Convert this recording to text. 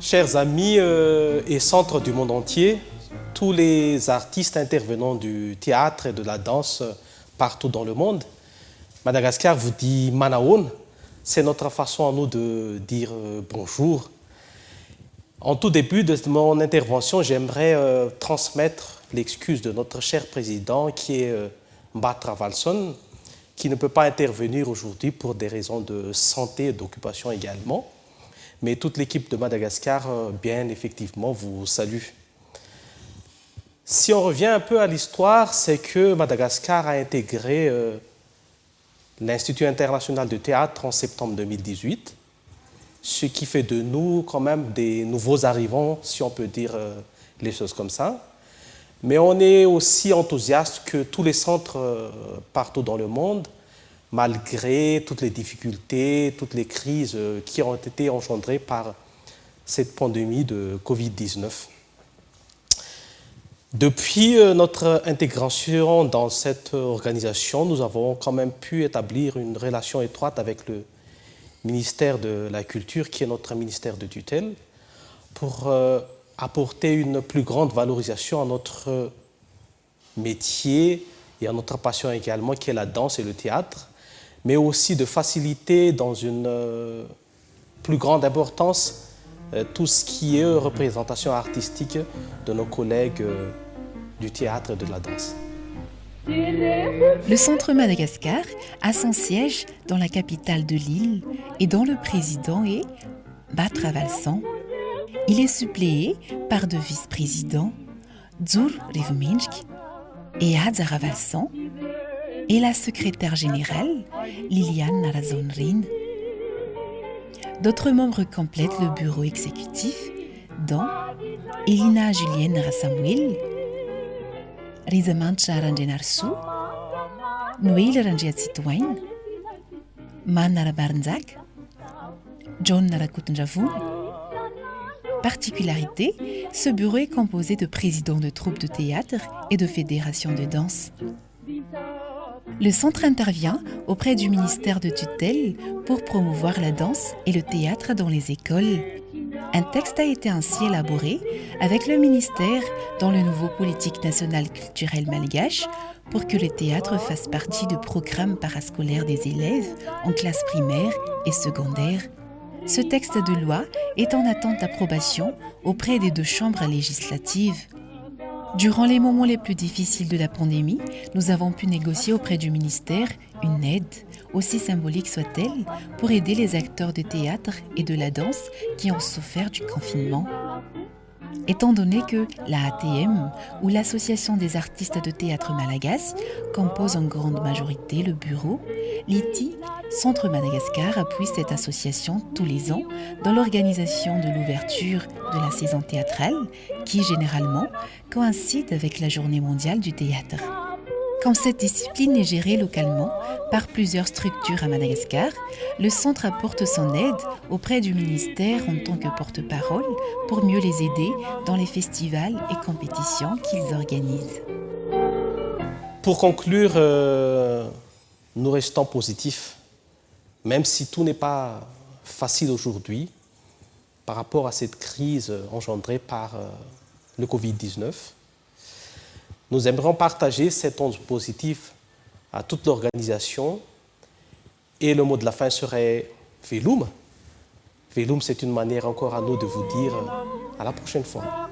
Chers amis et centres du monde entier, tous les artistes intervenants du théâtre et de la danse partout dans le monde, Madagascar vous dit Manaon, c'est notre façon à nous de dire bonjour. En tout début de mon intervention, j'aimerais transmettre l'excuse de notre cher président qui est Mbatra Valson, qui ne peut pas intervenir aujourd'hui pour des raisons de santé et d'occupation également. Mais toute l'équipe de Madagascar, bien effectivement, vous salue. Si on revient un peu à l'histoire, c'est que Madagascar a intégré l'Institut international de théâtre en septembre 2018, ce qui fait de nous quand même des nouveaux arrivants, si on peut dire les choses comme ça. Mais on est aussi enthousiaste que tous les centres partout dans le monde, malgré toutes les difficultés, toutes les crises qui ont été engendrées par cette pandémie de Covid-19. Depuis notre intégration dans cette organisation, nous avons quand même pu établir une relation étroite avec le ministère de la Culture, qui est notre ministère de tutelle, pour apporter une plus grande valorisation à notre métier et à notre passion également, qui est la danse et le théâtre, mais aussi de faciliter dans une plus grande importance tout ce qui est représentation artistique de nos collègues du théâtre et de la danse. Le Centre Madagascar a son siège dans la capitale de l'île et dont le président est Mbatra Valson. Il est suppléé par deux vice-présidents, Dzur Rivminsk et Adzara Valson, et la secrétaire générale, Liliane Narazonrin. D'autres membres complètent le bureau exécutif, dont Elina Julienne Narasamuel, Rizamancha Ranjenarsu, Noël Ranjiatsitouain, Man Narabarnzak, John Narakutunjavoun. Particularité, ce bureau est composé de présidents de troupes de théâtre et de fédérations de danse. Le centre intervient auprès du ministère de tutelle pour promouvoir la danse et le théâtre dans les écoles. Un texte a été ainsi élaboré avec le ministère dans le nouveau politique nationale culturelle malgache pour que le théâtre fasse partie du programme parascolaire des élèves en classe primaire et secondaire. Ce texte de loi est en attente d'approbation auprès des deux chambres législatives. Durant les moments les plus difficiles de la pandémie, nous avons pu négocier auprès du ministère une aide, aussi symbolique soit-elle, pour aider les acteurs de théâtre et de la danse qui ont souffert du confinement. Étant donné que la ATM, ou l'Association des artistes de théâtre malagasy, compose en grande majorité le bureau, l'ITI, Centre Madagascar, appuie cette association tous les ans dans l'organisation de l'ouverture de la saison théâtrale, qui généralement coïncide avec la Journée mondiale du théâtre. Comme cette discipline est gérée localement par plusieurs structures à Madagascar, le centre apporte son aide auprès du ministère en tant que porte-parole pour mieux les aider dans les festivals et compétitions qu'ils organisent. Pour conclure, nous restons positifs, même si tout n'est pas facile aujourd'hui par rapport à cette crise engendrée par le Covid-19. Nous aimerions partager cette onde positive à toute l'organisation. Et le mot de la fin serait Velum. Velum, c'est une manière encore à nous de vous dire à la prochaine fois.